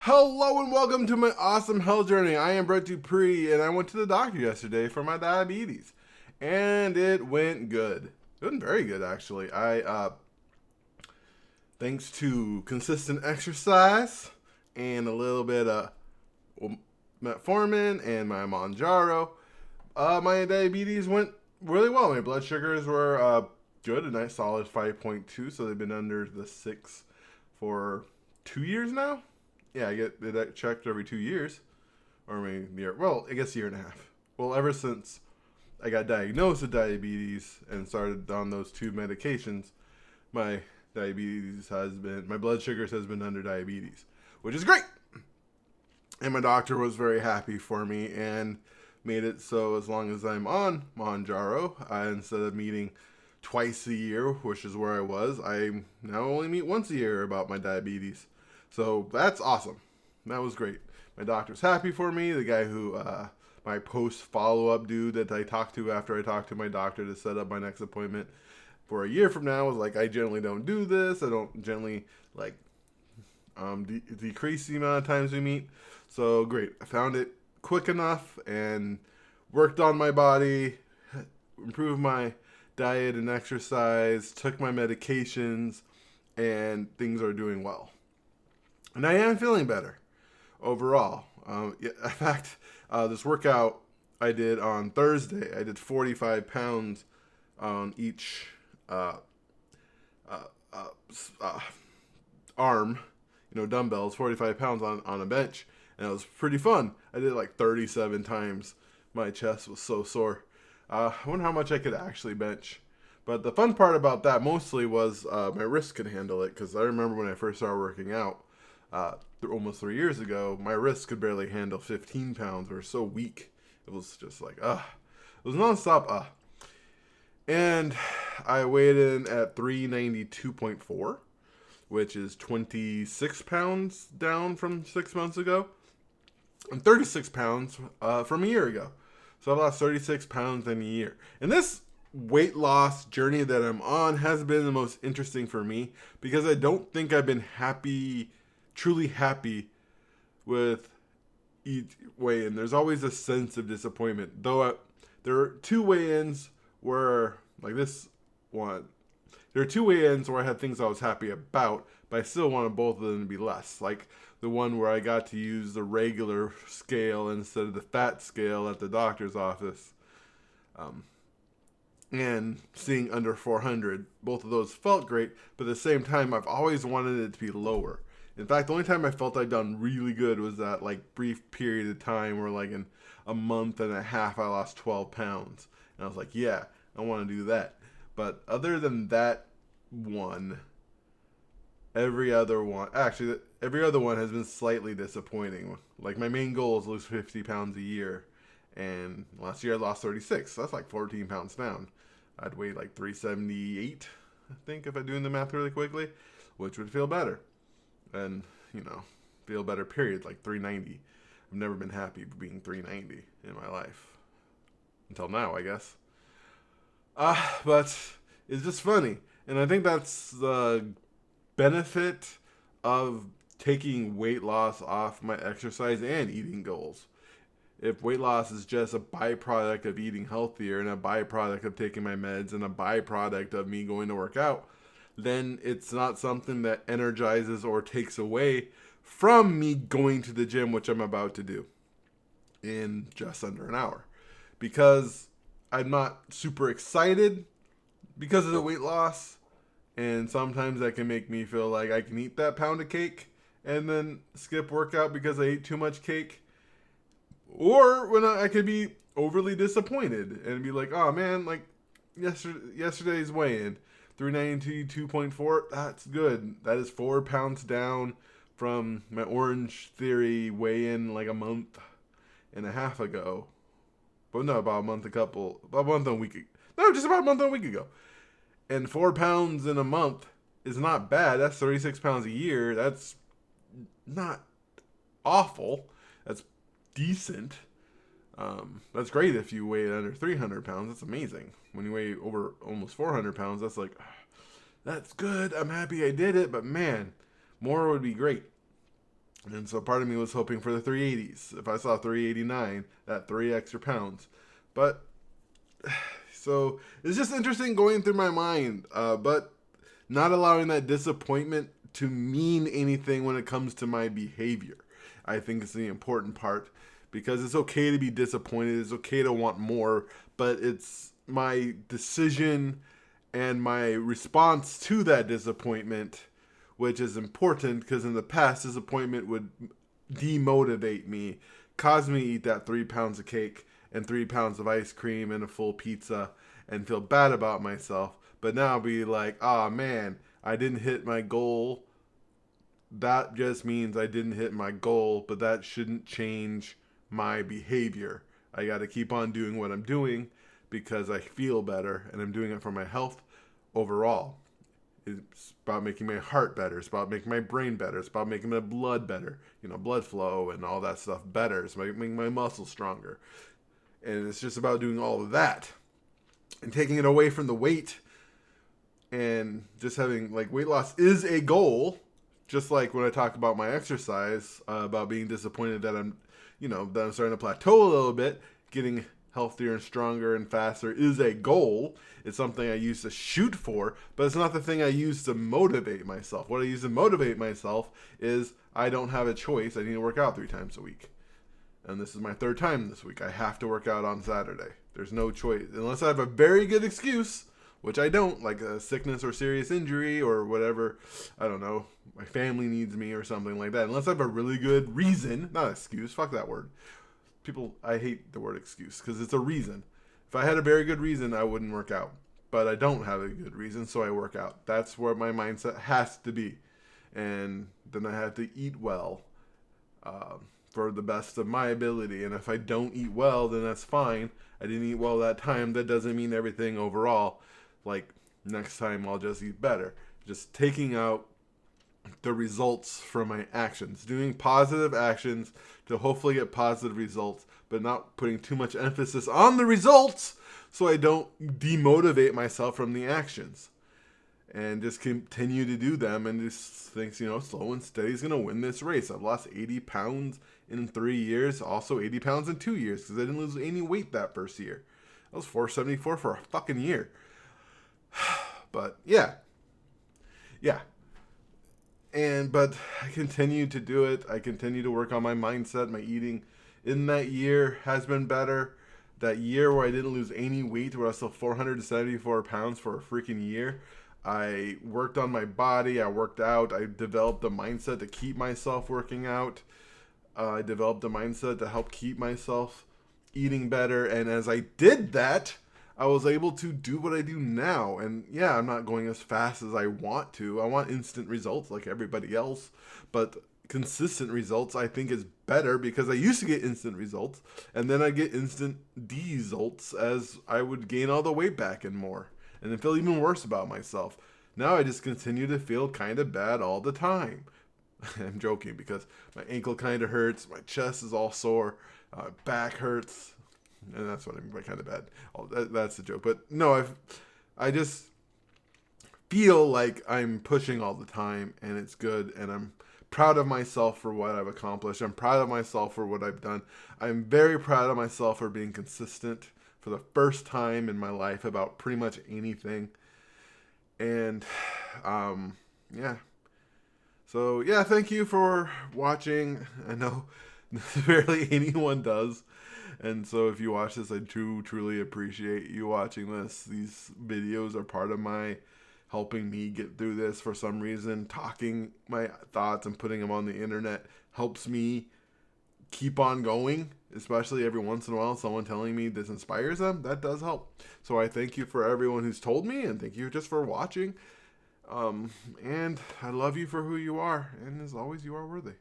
Hello and welcome to my awesome health journey. I am Brett Dupree and I went to the doctor yesterday for my diabetes. And it went good. It went very good actually. Thanks to consistent exercise and a little bit of metformin and my Manjaro, my diabetes went really well. My blood sugars were good, a nice solid 5.2, so they've been under the 6 for 2 years now. Yeah, I get it checked every 2 years, or maybe year. Well, I guess a year and a half. Well, ever since I got diagnosed with diabetes and started on those two medications, my my blood sugars has been under diabetes, which is great. And my doctor was very happy for me and made it so as long as I'm on Manjaro, instead of meeting twice a year, which is where I was, I now only meet once a year about my diabetes. So that's awesome. That was great. My doctor's happy for me. The guy who, my post follow up dude that I talked to after I talked to my doctor to set up my next appointment for a year from now was like, I generally don't do this. I don't generally like decrease the amount of times we meet. So great. I found it quick enough and worked on my body, improved my diet and exercise, took my medications, and things are doing well. And I am feeling better overall. In fact, this workout I did on Thursday, I did 45 pounds on each uh, uh, uh, uh, arm, dumbbells, 45 pounds on a bench. And it was pretty fun. I did it like 37 times. My chest was so sore. I wonder how much I could actually bench. But the fun part about that mostly was my wrist could handle it, because I remember when I first started working out, almost 3 years ago, my wrist could barely handle 15 pounds. They were so weak. It was just like, it was nonstop, And I weighed in at 392.4, which is 26 pounds down from 6 months ago, and 36 pounds from a year ago. So I lost 36 pounds in a year. And this weight loss journey that I'm on has been the most interesting for me, because I don't think I've been truly happy with each weigh-in. There's always a sense of disappointment. Though there are two weigh-ins where, like this one, there are two weigh-ins where I had things I was happy about, but I still wanted both of them to be less. Like the one where I got to use the regular scale instead of the fat scale at the doctor's office. And seeing under 400, both of those felt great, but at the same time, I've always wanted it to be lower. In fact, the only time I felt I'd done really good was that like brief period of time where, like, in a month and a half, I lost 12 pounds. And I was like, yeah, I want to do that. But other than that one, every other one has been slightly disappointing. Like, my main goal is lose 50 pounds a year. And last year I lost 36. So that's like 14 pounds down. I'd weigh like 378, I think, if I'm doing the math really quickly, which would feel better. And, feel better, period, like 390. I've never been happy being 390 in my life. Until now, I guess. But it's just funny. And I think that's the benefit of taking weight loss off my exercise and eating goals. If weight loss is just a byproduct of eating healthier and a byproduct of taking my meds and a byproduct of me going to work out, then it's not something that energizes or takes away from me going to the gym, which I'm about to do in just under an hour. Because I'm not super excited because of the weight loss, and sometimes that can make me feel like I can eat that pound of cake and then skip workout because I ate too much cake. Or when I could be overly disappointed and be like, oh man, like yesterday's weigh-in, 392.4, that's good. That is 4 pounds down from my Orange Theory weigh-in like a month and a half ago. But no, about a month and a week. No, just about a month and a week ago. And 4 pounds in a month is not bad. That's 36 pounds a year. That's not awful. That's decent. That's great if you weigh under 300 pounds. That's amazing. When you weigh over almost 400 pounds, that's like, that's good. I'm happy I did it. But man, more would be great. And so part of me was hoping for the 380s. If I saw 389, that 3 extra pounds. But so it's just interesting going through my mind, but not allowing that disappointment to mean anything when it comes to my behavior. I think it's the important part, because it's okay to be disappointed. It's okay to want more, but it's my decision and my response to that disappointment, which is important, because in the past, disappointment would demotivate me, cause me to eat that 3 pounds of cake and 3 pounds of ice cream and a full pizza and feel bad about myself. But now I'll be like, oh man, I didn't hit my goal. That just means I didn't hit my goal, but that shouldn't change my behavior. I got to keep on doing what I'm doing because I feel better, and I'm doing it for my health overall. It's about making my heart better. It's about making my brain better. It's about making my blood better. Blood flow and all that stuff better. It's about making my muscles stronger. And it's just about doing all of that and taking it away from the weight, and just having, like, weight loss is a goal. Just like when I talk about my exercise, about being disappointed that I'm starting to plateau a little bit. Getting healthier and stronger and faster is a goal. It's something I used to shoot for, but it's not the thing I use to motivate myself. What I use to motivate myself is I don't have a choice. I need to work out 3 times a week. And this is my 3rd time this week. I have to work out on Saturday. There's no choice. Unless I have a very good excuse, which I don't, like a sickness or serious injury or whatever. I don't know. My family needs me or something like that. Unless I have a really good reason, not excuse, fuck that word. I hate the word excuse because it's a reason. If I had a very good reason, I wouldn't work out. But I don't have a good reason, so I work out. That's where my mindset has to be. And then I have to eat well for the best of my ability. And if I don't eat well, then that's fine. I didn't eat well that time. That doesn't mean everything overall. Like, next time I'll just eat better. Just taking out the results from my actions. Doing positive actions to hopefully get positive results, but not putting too much emphasis on the results so I don't demotivate myself from the actions. And just continue to do them and just think, slow and steady is going to win this race. I've lost 80 pounds in 3 years, also 80 pounds in 2 years, because I didn't lose any weight that first year. I was 474 for a fucking year. But yeah. But I continue to do it. I continue to work on my mindset, my eating. In that year has been better. That year where I didn't lose any weight, where I was still 474 pounds for a freaking year. I worked on my body. I worked out. I developed a mindset to keep myself working out. I developed a mindset to help keep myself eating better. And as I did that, I was able to do what I do now. And yeah, I'm not going as fast as I want to. I want instant results like everybody else. But consistent results, I think, is better, because I used to get instant results. And then I get instant results as I would gain all the weight back and more. And then feel even worse about myself. Now I just continue to feel kind of bad all the time. I'm joking, because my ankle kind of hurts. My chest is all sore. Back hurts. And that's what I mean by kind of bad. That's the joke. But no, I just feel like I'm pushing all the time, and it's good. And I'm proud of myself for what I've accomplished. I'm proud of myself for what I've done. I'm very proud of myself for being consistent for the first time in my life about pretty much anything. And yeah. So yeah, thank you for watching. I know barely anyone does. And so if you watch this, I do truly appreciate you watching this. These videos are part of my helping me get through this for some reason. Talking my thoughts and putting them on the internet helps me keep on going, especially every once in a while someone telling me this inspires them. That does help. So I thank you for everyone who's told me, and thank you just for watching. And I love you for who you are. And as always, you are worthy.